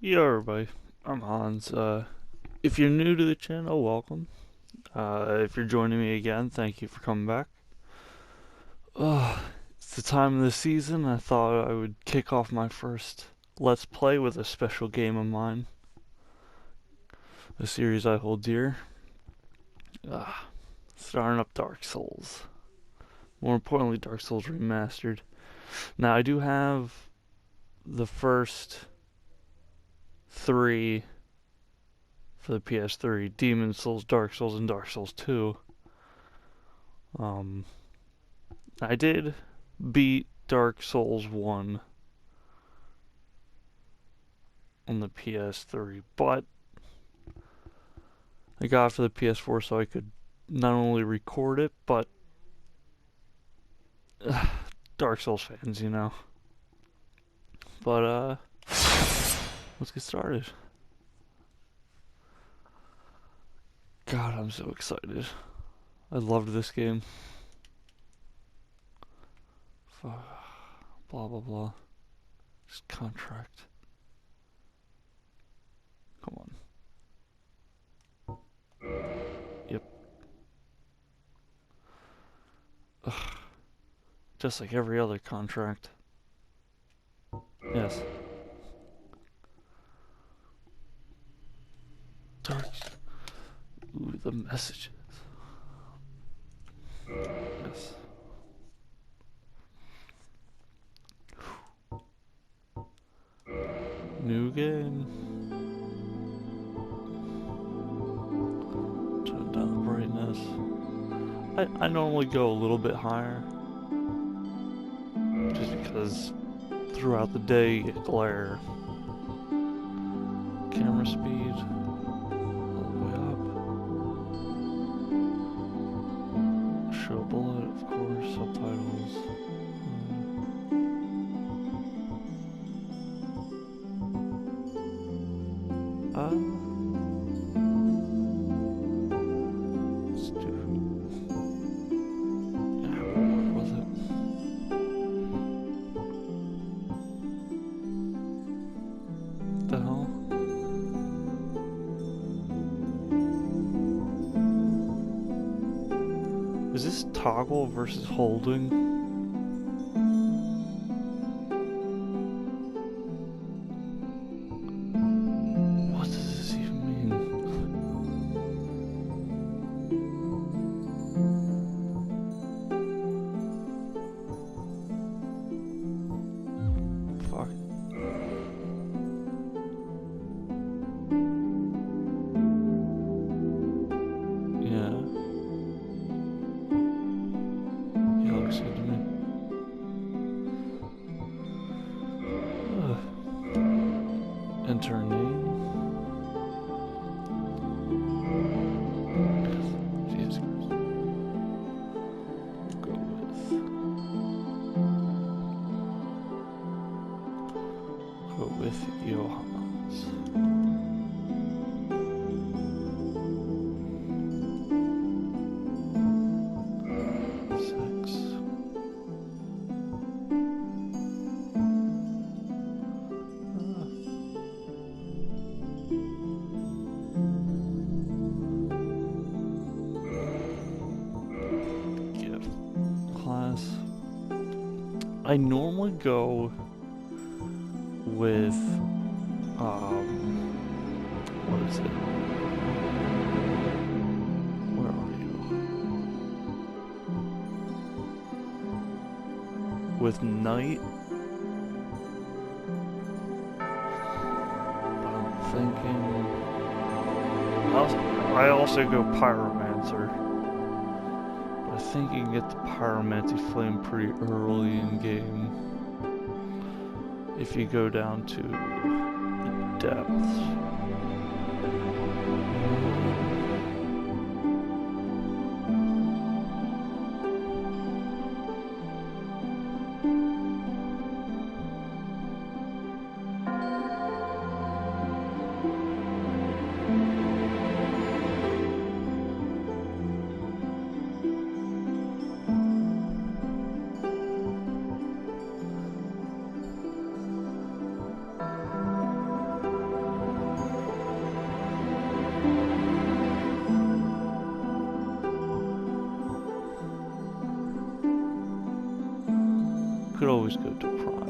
Yo everybody, I'm Hans. If you're new to the channel, welcome. If you're joining me again, thank you for coming back. It's the time of the season. I thought I would kick off my first Let's Play with a special game of mine. A series I hold dear. Starting up Dark Souls. More importantly, Dark Souls Remastered. Now, I do have the first three for the PS3, Demon Souls, Dark Souls, and Dark Souls 2. I did beat Dark Souls 1 on the PS3, but I got it for the PS4 so I could not only record it, but Dark Souls fans, you know. But, let's get started. God, I'm so excited. I loved this game. Blah, blah, blah. Just contract. Come on. Yep. Ugh. Just like every other contract. Yes. Dark. Ooh, the messages. Yes. New game. Turn down the brightness. I normally go a little bit higher. Just because throughout the day you get glare. Camera speed. All the way up. Show bullet, of course. Subtitles. Let's do. Yeah, what was it? The hell? Is this toggle versus holding? What does this even mean? Fuck. Yeah. Yeah, looks good to me. Ugh. Enter name. Jesus Christ. Go with Johannes. 6. Gift. Class. I normally go with, what is it? Where are you? With Knight. But I'm thinking. I also go Pyromancer. But I think you can get the Pyromancy Flame pretty early in game. If you go down to the depths. could always go deprived.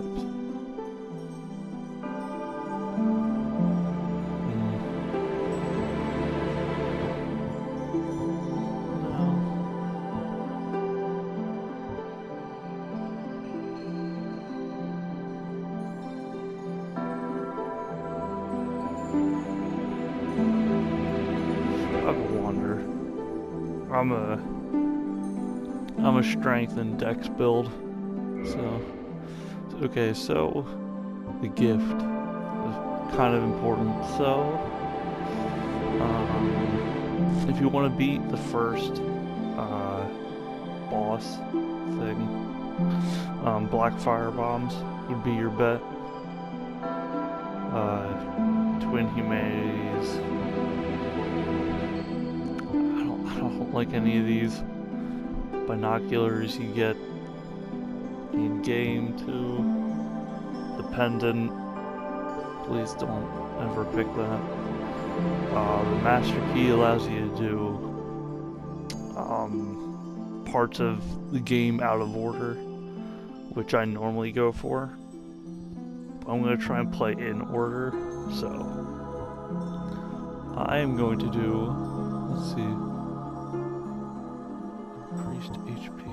I'm a strength and dex build, so okay. So the gift is kind of important. So if you want to beat the first boss thing, black fire bombs would be your bet. Twin humanities. I don't like any of these. Binoculars you get in game too. The pendant. Please don't ever pick that. The master key allows you to do parts of the game out of order, which I normally go for. But I'm going to try and play in order, so I am going to do, let's see, HP.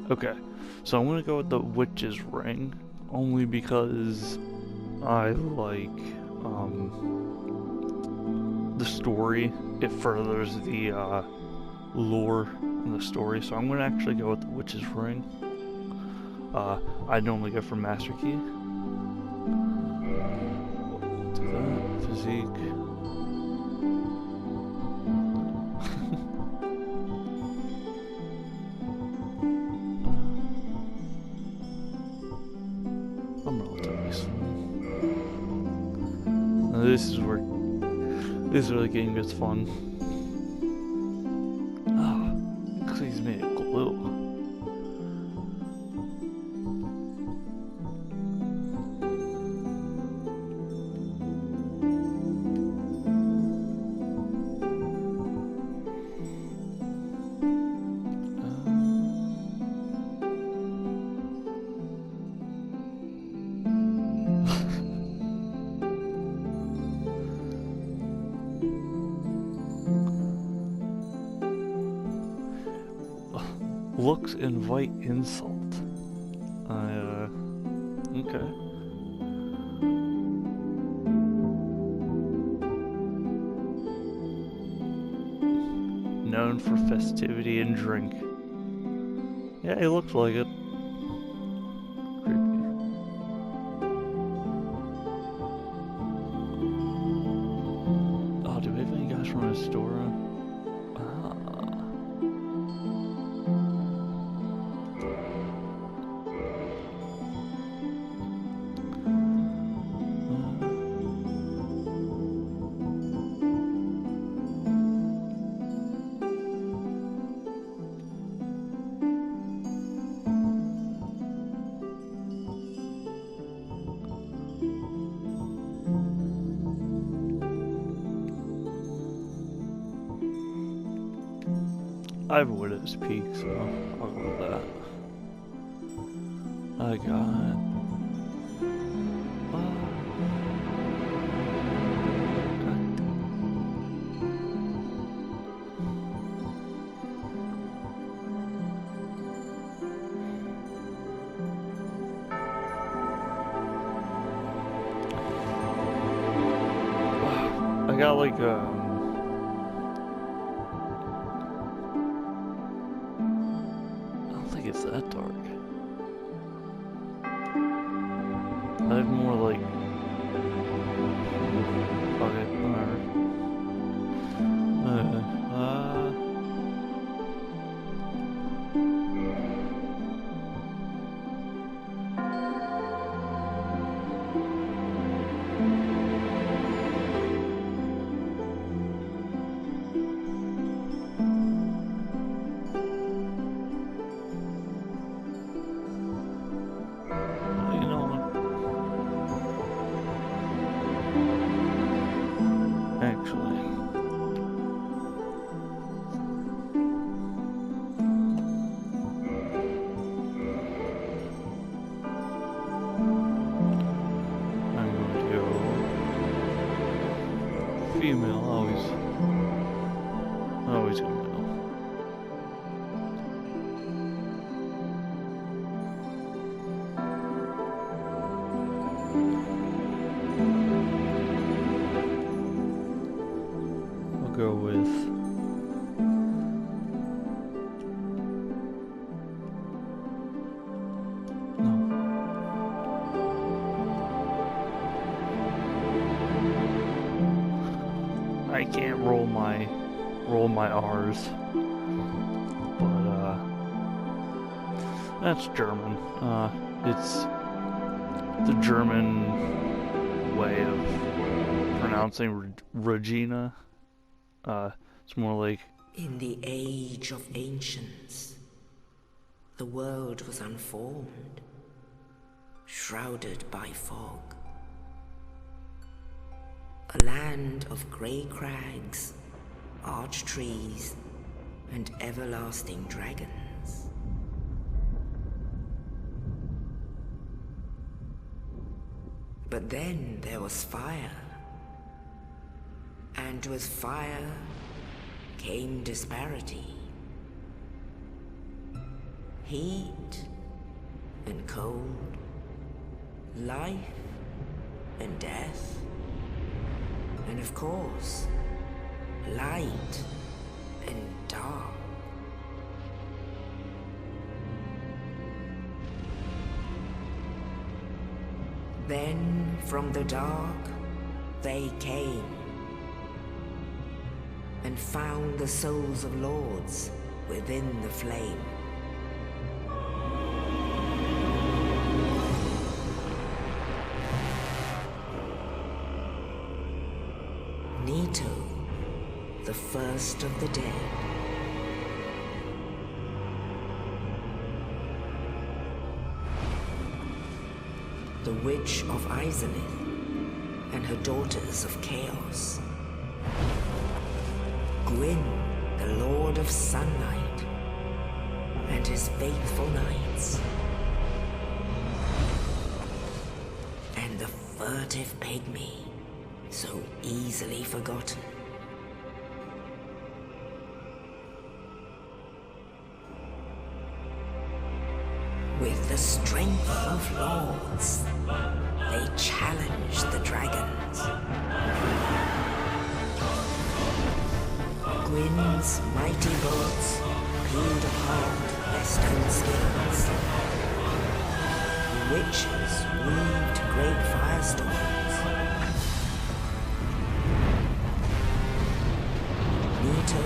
Okay, so I'm gonna go with the Witch's Ring, only because I like the story. It furthers the lore in the story, so I'm gonna actually go with the Witch's Ring. I normally go for Master Key. Do that. Physique. This is where the game gets fun. Oh, looks like he's made of glue. Looks invite insult. Okay. Known for festivity and drink. Yeah, he looks like it. Creepy. Oh, do we have any guys from Astoria? I have Widow's Peak, so I'll go with that. I got... I got like it's that dark. I have more like... Okay, whatever. me, I'll always go middle. I'll go with I can't roll my R's, but that's German. It's the German way of pronouncing Regina. It's more like in the age of ancients, the world was unformed, shrouded by fog. A land of grey crags, arch trees, and everlasting dragons. But then there was fire, and with fire came disparity. Heat and cold, life and death. And of course, light and dark. Then from the dark, they came and found the souls of lords within the flame. Nito, the first of the dead. The Witch of Izalith and her daughters of Chaos. Gwyn, the Lord of Sunlight, and his faithful knights. And the furtive pygmy, so easily forgotten. With the strength of lords, they challenged the dragons. Gwyn's mighty bolts peeled apart their stone skins. The witches weaved great firestorms. Nito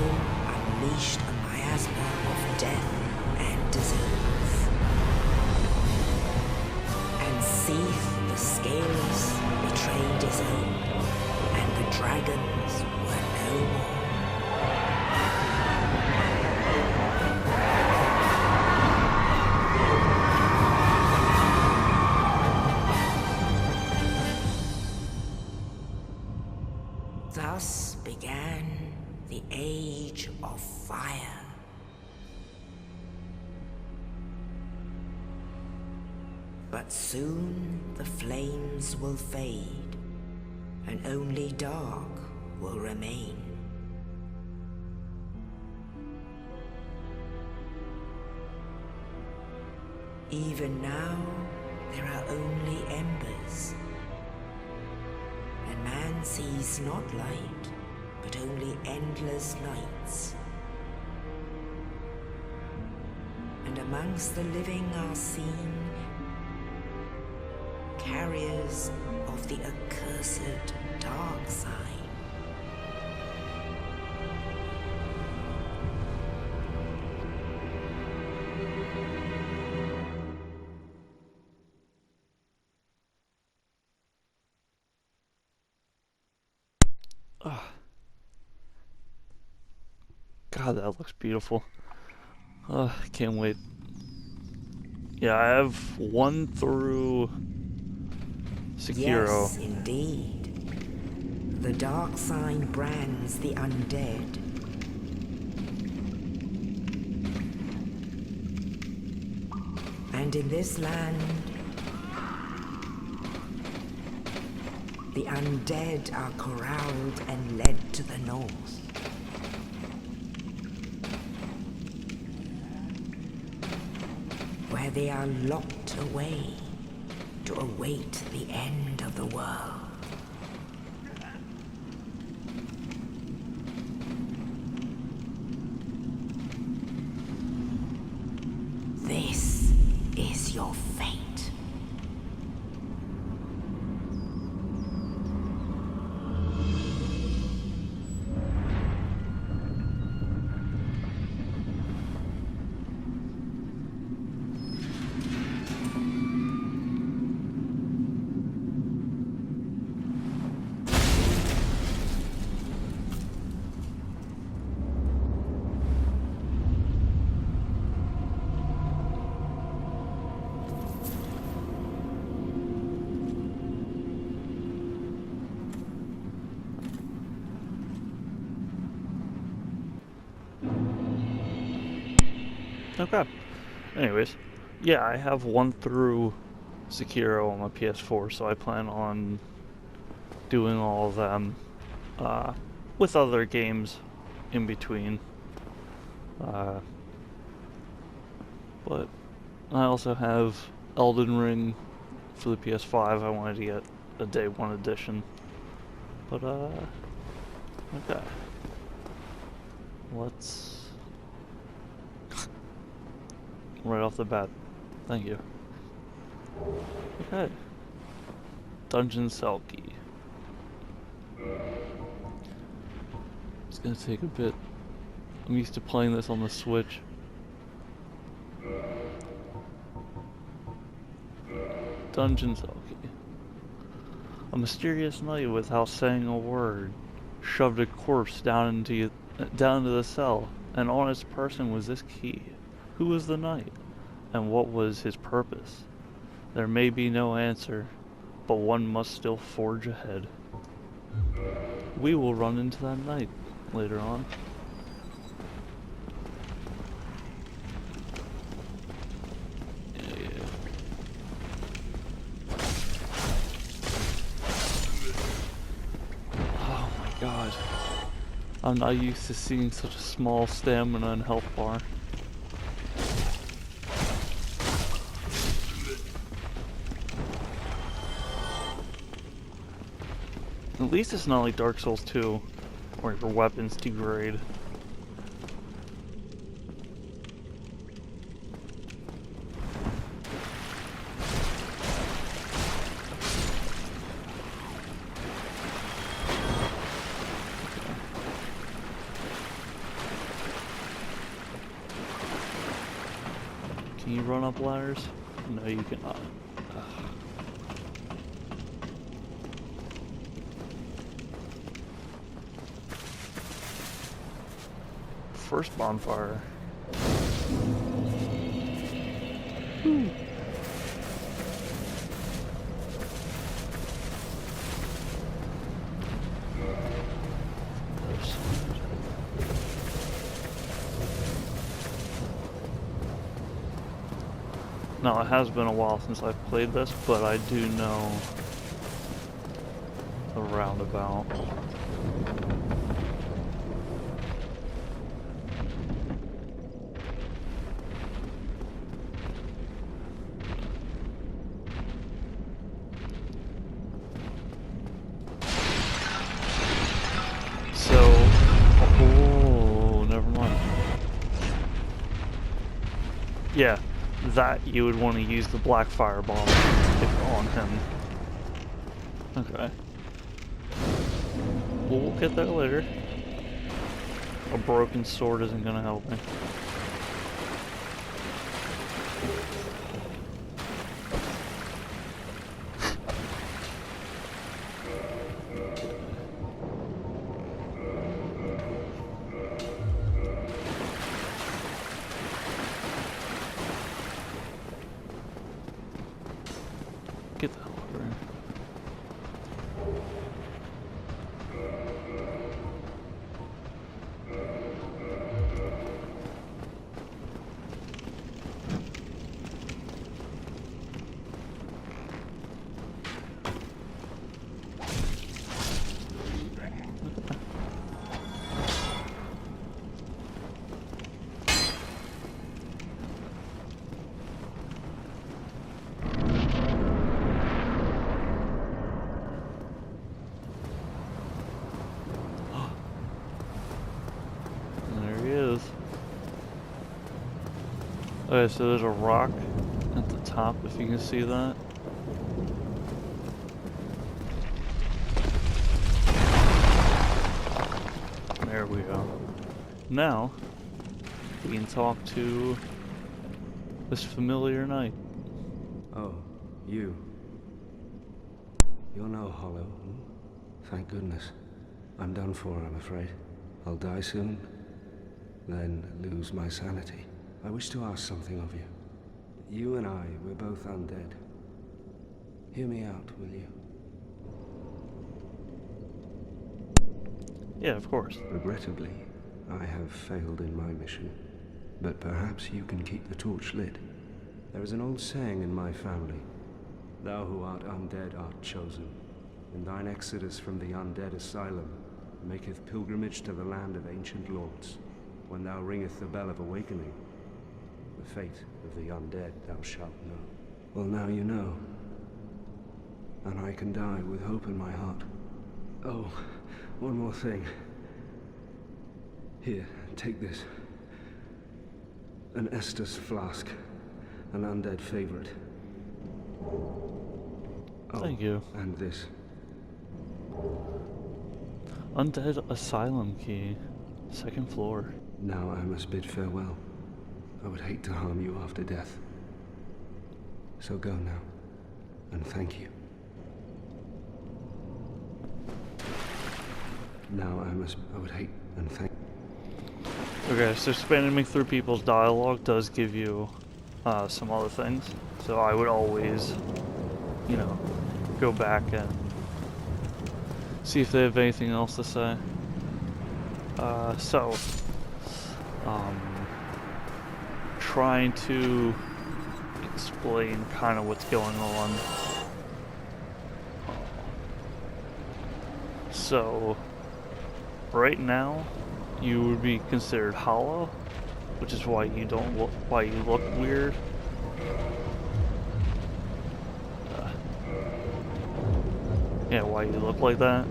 unleashed a miasma of death and disease. And Seath, the Scaleless, betrayed his own, and the dragons were no more. Thus began the Age of Fire. But soon the flames will fade, and only dark will remain. Even now, there are only embers, and man sees not light, but only endless nights. And amongst the living are seen carriers of the accursed dark side. God, that looks beautiful. I can't wait. Yeah, I have 1 through Sekiro. Yes, indeed. The dark sign brands the undead. And in this land, The undead are corralled and led to the north. Where they are locked away to await the end of the world. This is your fate. Okay. Anyways, yeah, I have 1 through Sekiro on my PS4, so I plan on doing all of them with other games in between. But I also have Elden Ring for the PS5. I wanted to get a Day 1 edition. But, okay. Let's... right off the bat. Thank you. Okay. Dungeon cell key. It's gonna take a bit. I'm used to playing this on the Switch. Dungeon cell key. A mysterious knight without saying a word shoved a corpse down into the cell, and on its person was this key. Who was the knight, and what was his purpose? There may be no answer, but one must still forge ahead. We will run into that knight later on. Yeah. Oh my god. I'm not used to seeing such a small stamina and health bar. At least it's not like Dark Souls 2, where your weapons degrade. Can you run up ladders? No, you cannot. First bonfire. Woo. Now, it has been a while since I've played this, but I do know the roundabout. Yeah, that you would want to use the black firebomb if on him. Okay. Well, we'll get there later. A broken sword isn't gonna help me. Get the hell over here. Okay, so there's a rock at the top, if you can see that. There we go. Now, we can talk to this familiar knight. Oh, you. You're no hollow. Thank goodness. I'm done for, I'm afraid. I'll die soon, then lose my sanity. I wish to ask something of you. You and I, we're both undead. Hear me out, will you? Yeah, of course. Regrettably, I have failed in my mission. But perhaps you can keep the torch lit. There is an old saying in my family. Thou who art undead art chosen. And thine exodus from the undead asylum maketh pilgrimage to the land of ancient lords. When thou ringeth the bell of awakening, the fate of the undead thou shalt know. Well, now you know. And I can die with hope in my heart. Oh, one more thing. Here, take this. An Estus flask. An undead favorite. Oh, thank you. And this. Undead Asylum Key. 2nd floor. Now I must bid farewell. I would hate to harm you after death. So go now. And thank you. Now I would hate and thank. Okay, so spamming through people's dialogue does give you some other things. So I would always, you know, go back and see if they have anything else to say. Trying to explain kind of what's going on. So, right now, you would be considered hollow, which is why you don't look, why you look weird. Yeah, why you look like that.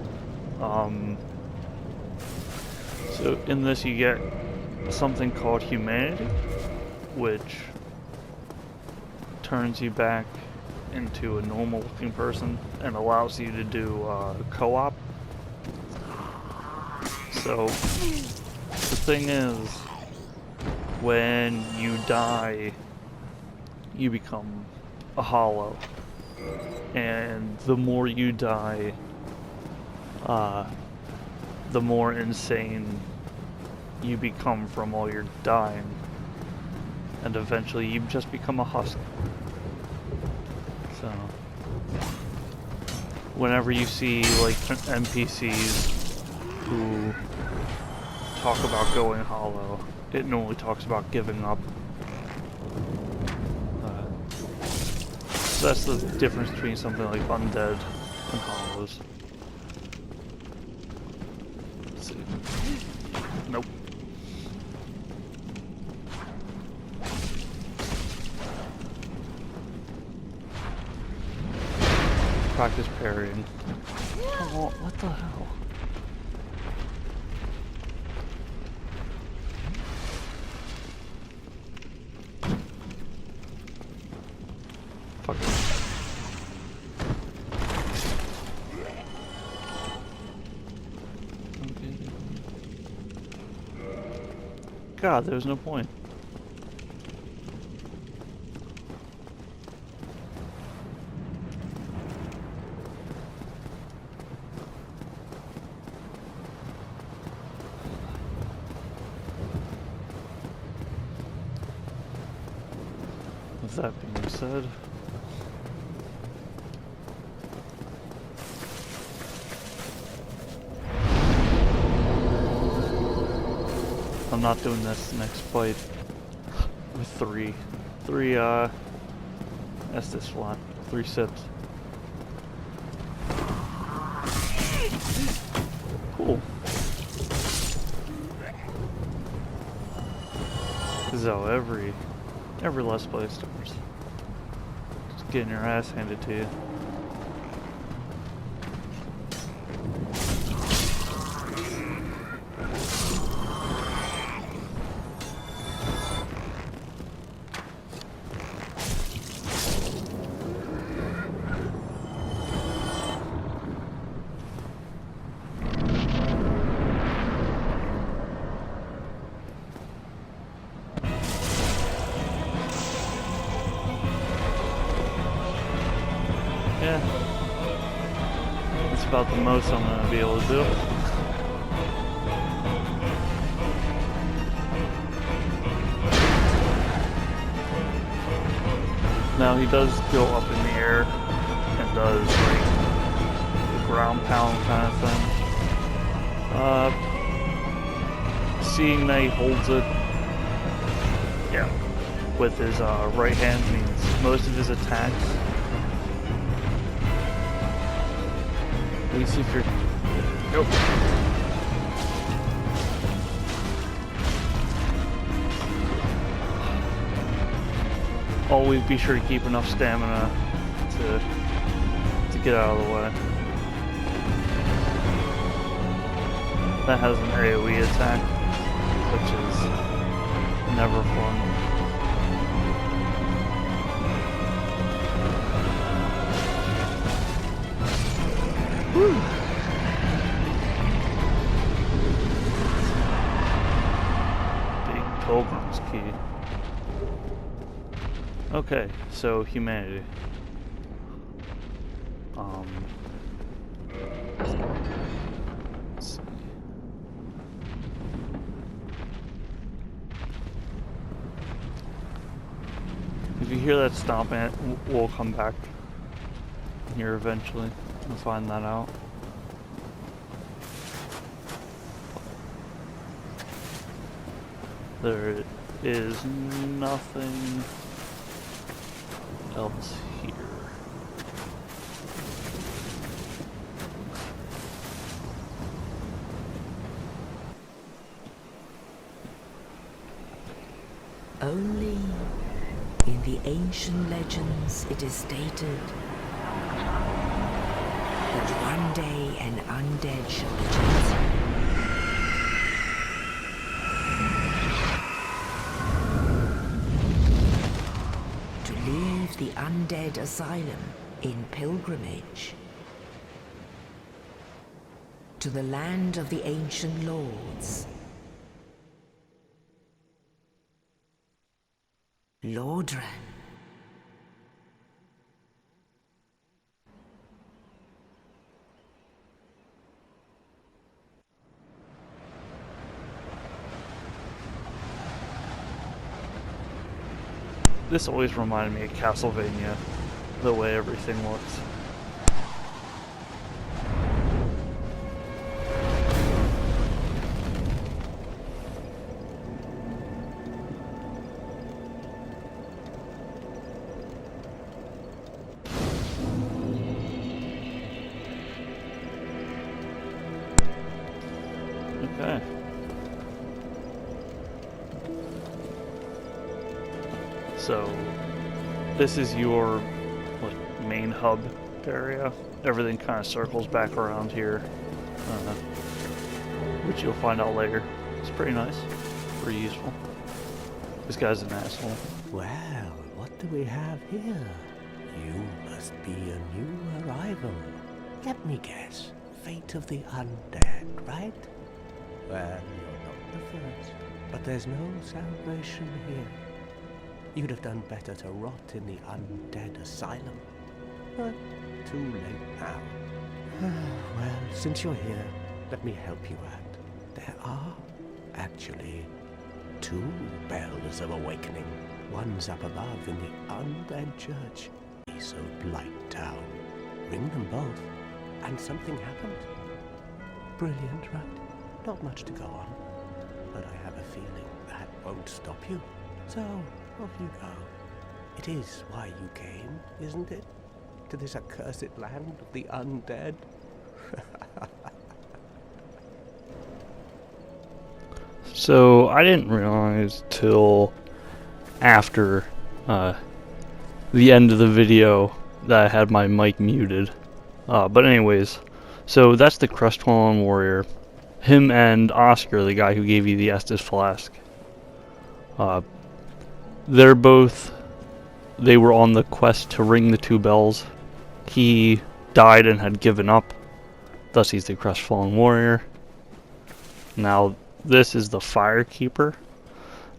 So in this you get something called humanity, which turns you back into a normal looking person and allows you to do co-op. So the thing is, when you die, you become a hollow, and the more you die, the more insane you become from all your dying, and eventually you just become a husk. So whenever you see like NPCs who talk about going hollow, it normally talks about giving up. So that's the difference between something like undead and hollows. Let's see. Nope. Practice parrying. Oh, what the hell? Fuck. Okay. God, there's no point. With that being said, I'm not doing this next fight with three Estus slot, 3 sips. Cool. This is how every Let's Play starts. Just getting your ass handed to you. Yeah. That's about the most I'm gonna be able to do. Now he does go up in the air and does like the ground pound kind of thing. Seeing that he holds it, yeah, with his right hand means most of his attacks. At least if you're, nope. Always be sure to keep enough stamina to get out of the way. That has an AoE attack, which is never fun. Woo. Big Pilgrim's Key. Okay, so humanity. Let's see. If you hear that stomping, we'll come back here eventually and find that out. There is nothing else here. Only in the ancient legends it is stated that one day an undead shall be chosen. To leave the undead asylum in pilgrimage to the land of the ancient lords. Lordran. This always reminded me of Castlevania, the way everything looks. Okay. So, this is your main hub area. Everything kind of circles back around here, which you'll find out later. It's pretty nice, pretty useful. This guy's an asshole. Well, what do we have here? You must be a new arrival. Let me guess. Fate of the undead, right? Well, you're not the first. But there's no salvation here. You'd have done better to rot in the undead asylum. But too late now. Well, since you're here, let me help you out. There are, actually, 2 bells of awakening. One's up above in the undead church. Piece of Blight Town. Ring them both, and something happened. Brilliant, right? Not much to go on. But I have a feeling that won't stop you. So, off you go. It is why you came, isn't it? To this accursed land of the undead? So, I didn't realize till after the end of the video that I had my mic muted. But anyways, so that's the Crestfallen Warrior. Him and Oscar, the guy who gave you the Estus Flask. They were on the quest to ring the 2 bells. He died and had given up. Thus he's the Crestfallen Warrior. Now this is the Firekeeper.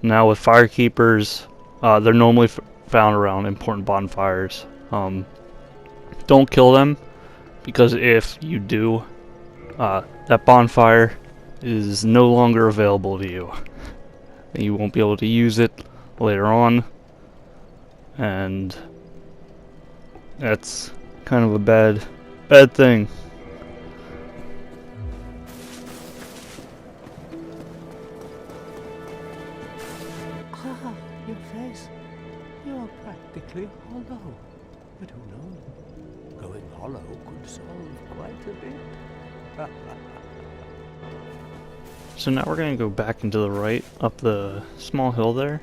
Now with Firekeepers, they're normally found around important bonfires. don't kill them, because if you do, that bonfire is no longer available to you. You won't be able to use it later on, and that's kind of a bad thing. Ah, your face. You're practically hollow. But who knows? Going hollow could solve quite a bit. So now we're going to go back into the right, up the small hill there.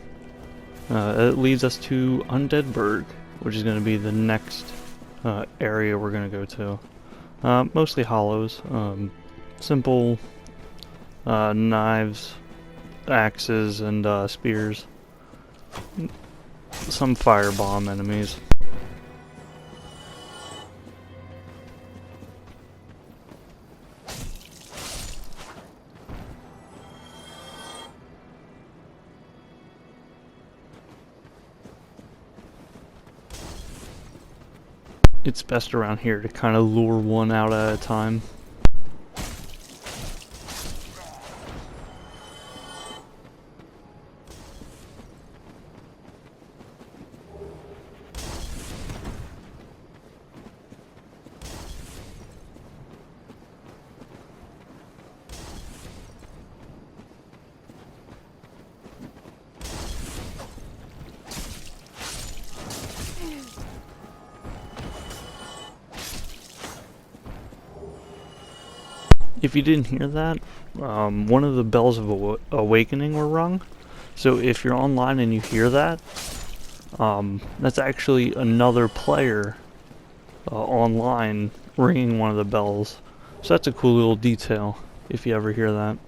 It leads us to Undead Burg, which is going to be the next area we're going to go to. Mostly hollows, simple knives, axes, and spears. Some firebomb enemies. It's best around here to kind of lure one out at a time. If you didn't hear that, one of the bells of awakening were rung. So if you're online and you hear that, that's actually another player online ringing one of the bells. So that's a cool little detail if you ever hear that.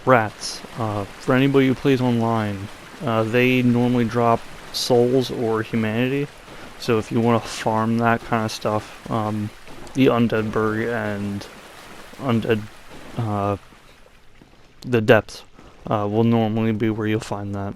Rats, for anybody who plays online, they normally drop souls or humanity, so if you want to farm that kind of stuff, the Undead Burg and Undead, the depths, will normally be where you'll find that.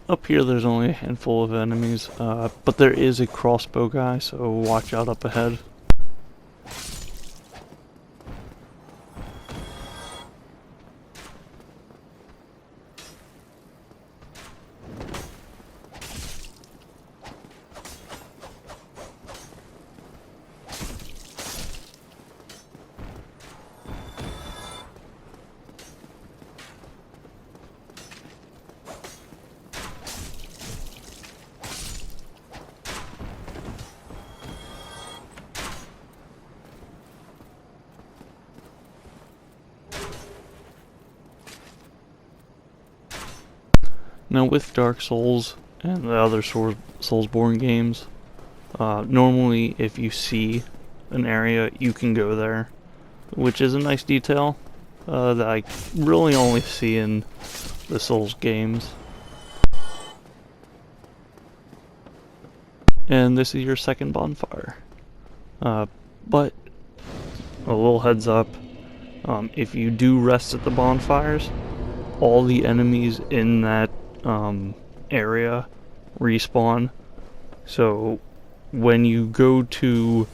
Up here there's only a handful of enemies, but there is a crossbow guy, so watch out up ahead. Now with Dark Souls and the other Soulsborne games, Normally, if you see an area, you can go there, which is a nice detail that I really only see in the Souls games. And this is your second bonfire. But a little heads up, if you do rest at the bonfires, all the enemies in that area respawn. So when you go to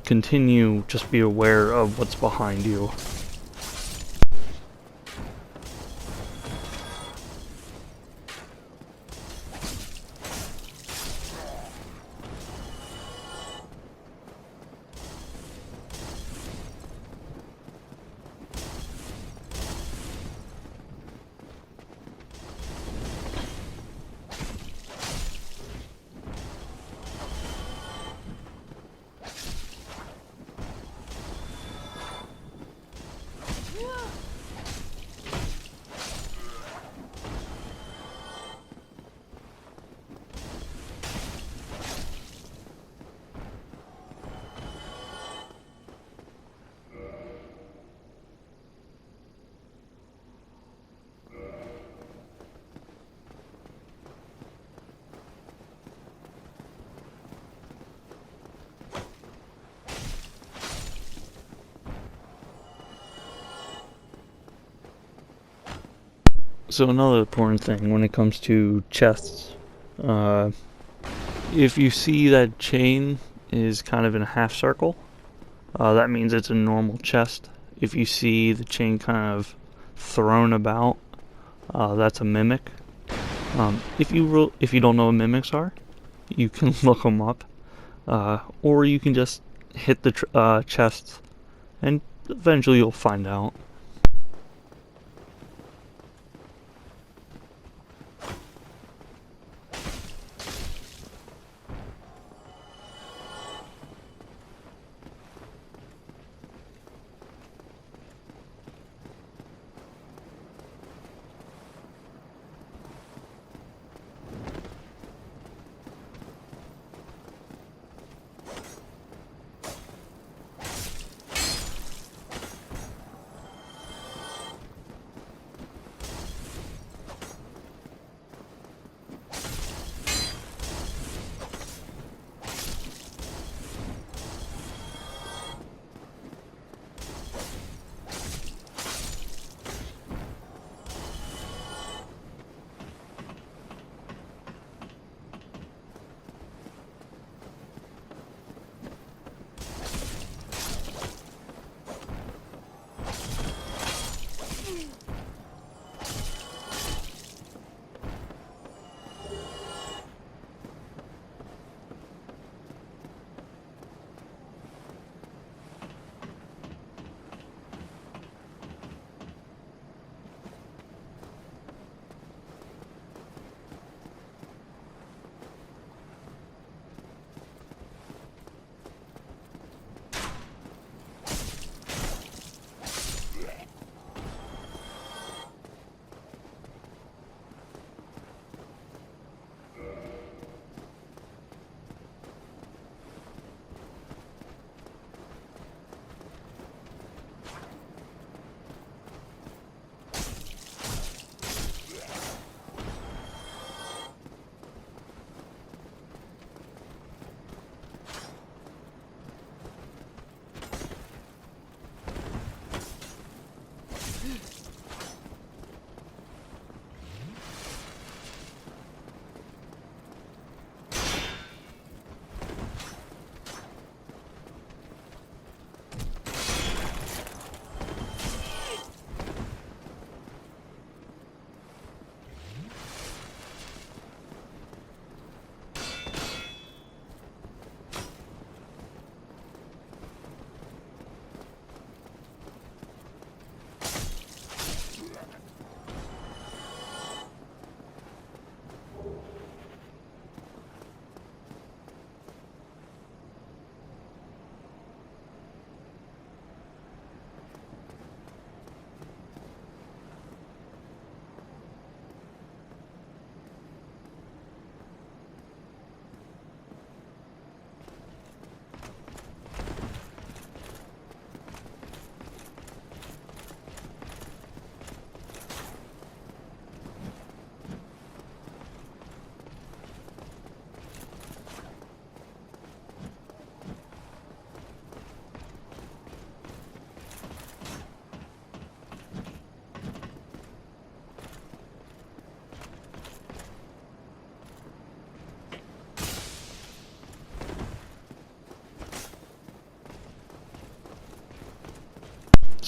continue, just be aware of what's behind you. So another important thing when it comes to chests, if you see that chain is kind of in a half circle, that means it's a normal chest. If you see the chain kind of thrown about, that's a mimic. If you don't know what mimics are, you can look them up, or you can just hit the chest, and eventually you'll find out.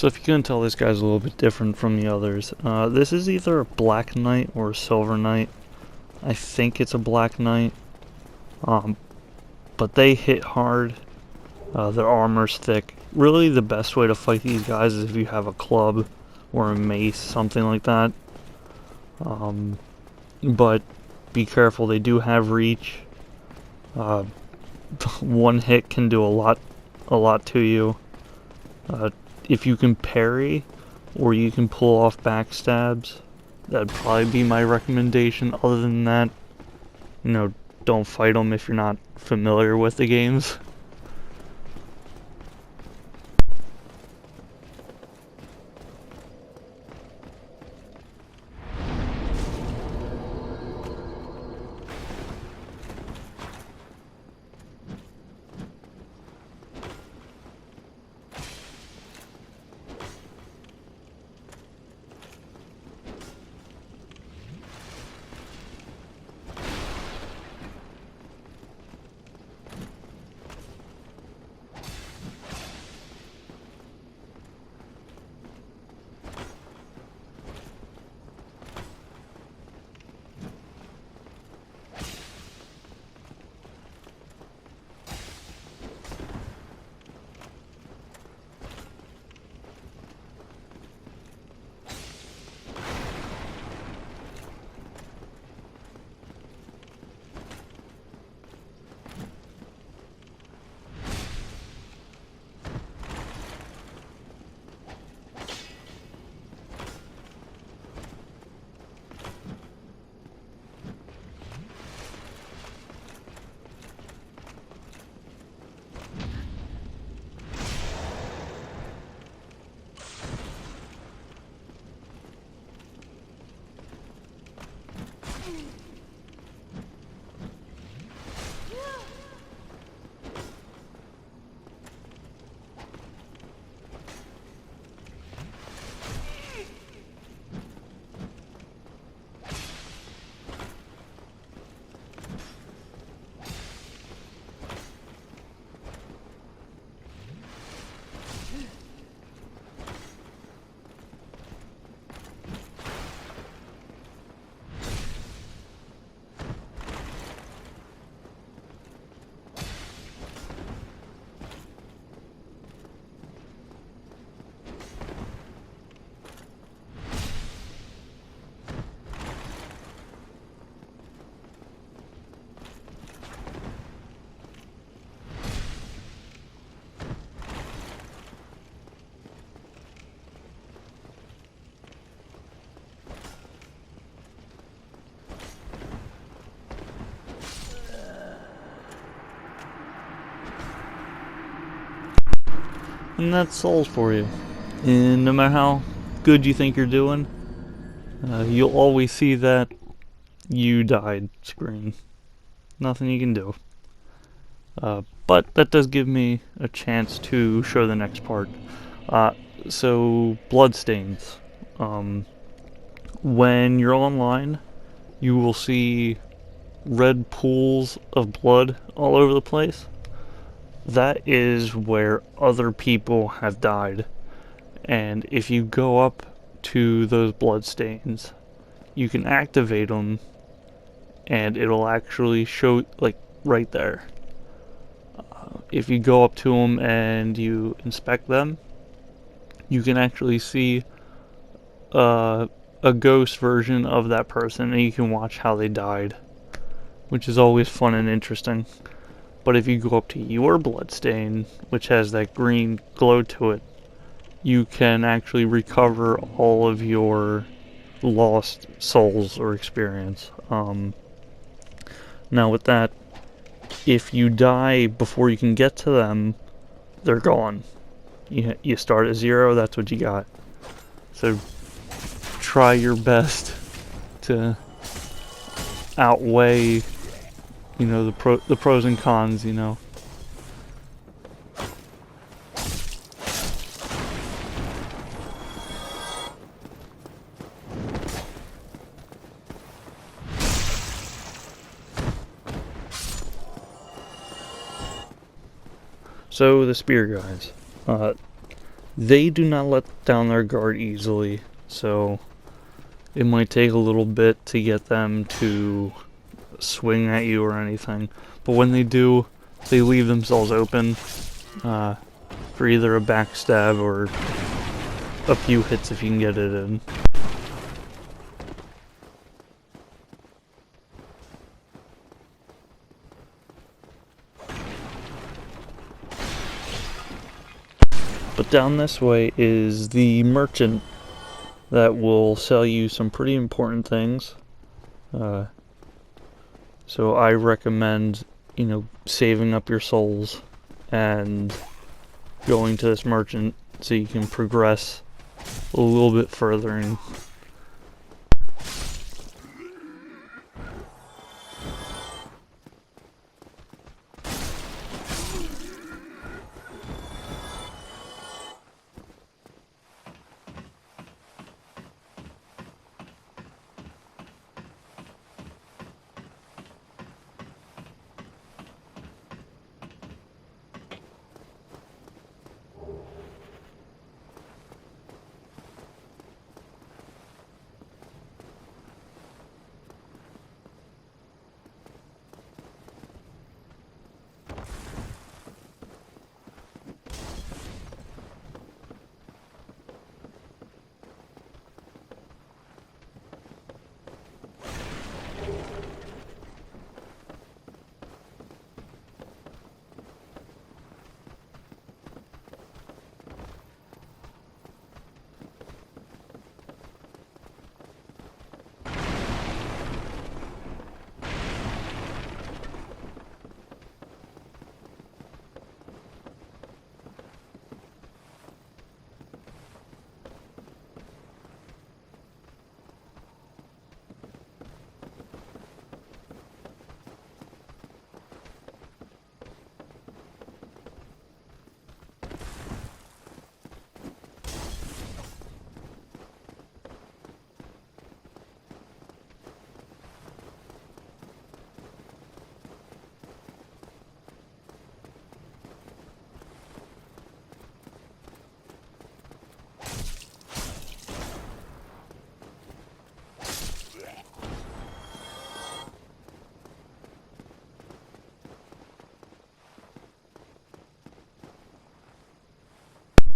So if you couldn't tell, this guy's a little bit different from the others. This is either a Black Knight or a Silver Knight. I think it's a Black Knight. But they hit hard. Their armor's thick. Really, the best way to fight these guys is if you have a club or a mace, something like that. But be careful, they do have reach. One hit can do a lot to you. If you can parry, or you can pull off backstabs, that'd probably be my recommendation. Other than that, you know, don't fight them if you're not familiar with the games. And that's souls for you. And no matter how good you think you're doing, you'll always see that you died screen. Nothing you can do. But that does give me a chance to show the next part. So, bloodstains. When you're online, you will see red pools of blood all over the place. That is where other people have died. And if you go up to those bloodstains, you can activate them, and it'll actually show, like, right there. If you go up to them and you inspect them, you can actually see a ghost version of that person, and you can watch how they died, which is always fun and interesting. But if you go up to your bloodstain, which has that green glow to it, you can actually recover all of your lost souls or experience. Now with that, if you die before you can get to them, they're gone. You start at 0, that's what you got. So try your best to outweigh, you know, the pros and cons, you know. So the spear guys, They do not let down their guard easily, so it might take a little bit to get them to swing at you or anything. But when they do, they leave themselves open for either a backstab or a few hits if you can get it in. But down this way is the merchant that will sell you some pretty important things. So I recommend, saving up your souls and going to this merchant so you can progress a little bit further. And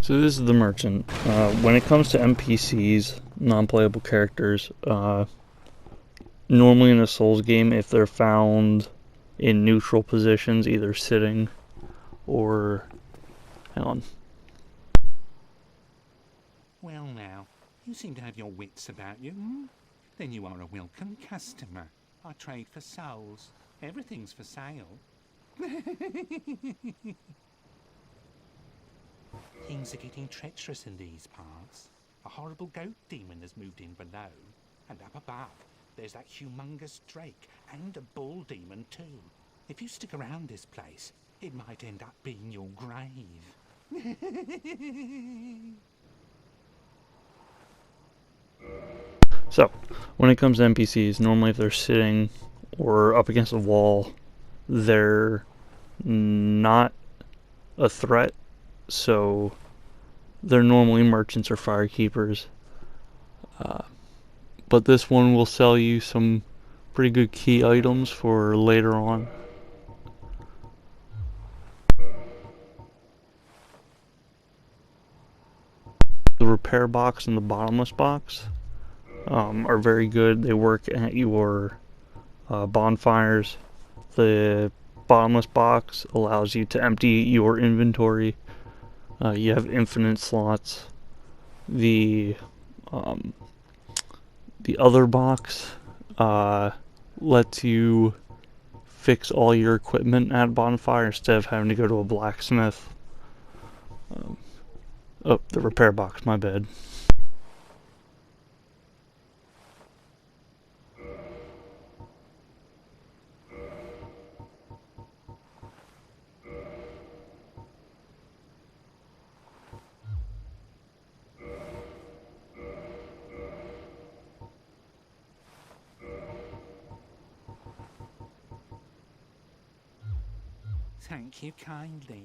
so this is the merchant. When it comes to NPCs, non-playable characters, normally in a Souls game, if they're found in neutral positions, either sitting or... hang on. Well now, you seem to have your wits about you, hmm? Then you are a welcome customer. I trade for souls. Everything's for sale. Things are getting treacherous in these parts. A horrible goat demon has moved in below. And up above, there's that humongous drake and a bull demon too. If you stick around this place, it might end up being your grave. So, when it comes to NPCs, normally if they're sitting or up against a wall, they're not a threat, so they're normally merchants or firekeepers. But this one will sell you some pretty good key items for later on. The repair box and the bottomless box are very good. They work at your bonfires. The bottomless box allows you to empty your inventory. You have infinite slots. The other box lets you fix all your equipment at bonfire instead of having to go to a blacksmith. Oh, the repair box, my bad. Thank you kindly.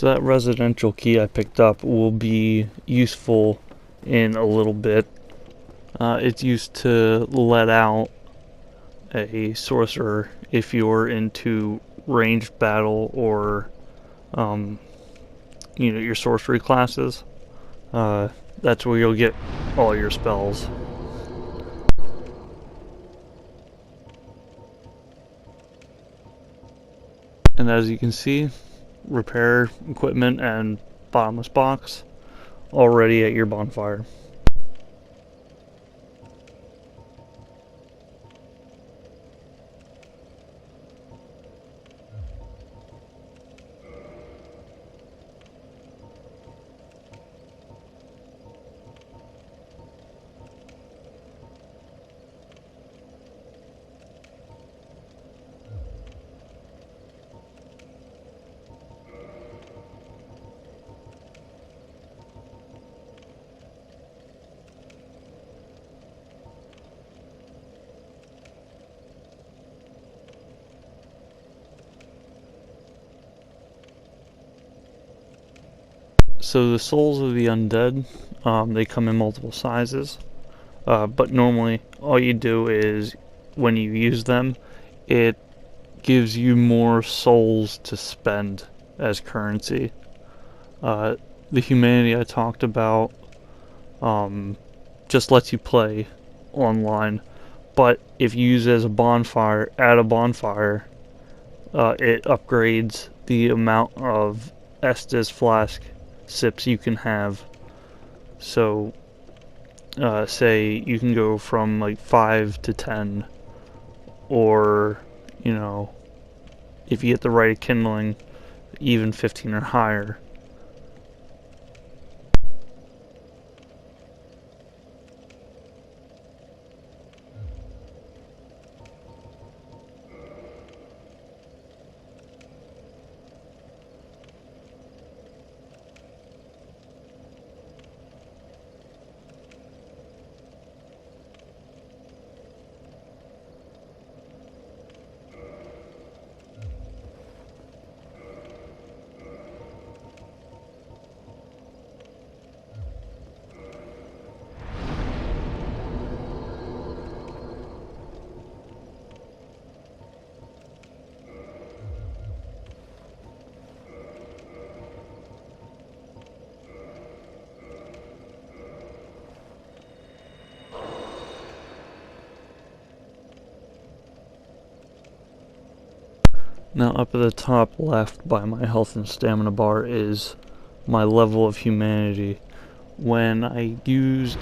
So that residential key I picked up will be useful in a little bit. It's used to let out a sorcerer if you're into ranged battle or your sorcery classes. That's where you'll get all your spells. And as you can see, repair equipment and bottomless box already at your bonfire. So the souls of the undead, they come in multiple sizes, but normally all you do is when you use them, it gives you more souls to spend as currency. The humanity I talked about just lets you play online, but if you use it as a bonfire, at a bonfire, it upgrades the amount of Estus flask sips you can have. So say you can go from like 5 to 10, or if you get the right kindling, even 15 or higher. Now up at the top left by my health and stamina bar is my level of humanity. When I use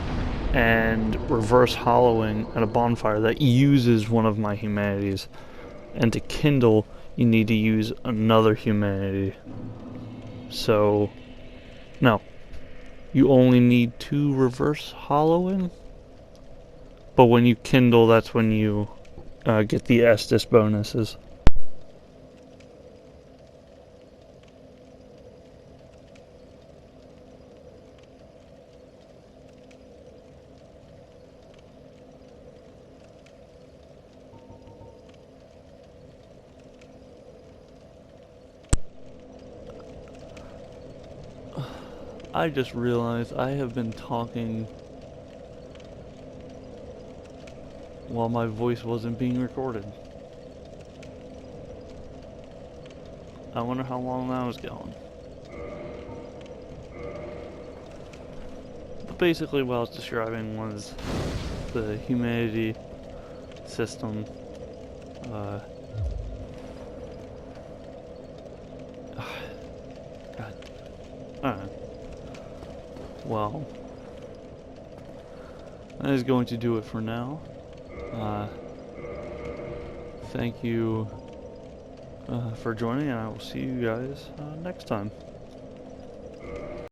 and reverse hollowing at a bonfire, that uses one of my humanities, and to kindle you need to use another humanity. So no, you only need 2 reverse hollowing, but when you kindle, that's when you get the Estus bonuses. I just realized I have been talking while my voice wasn't being recorded. I wonder how long that was going. But basically what I was describing was the humanity system. God. Alright. Well, that is going to do it for now. Thank you for joining, and I will see you guys next time.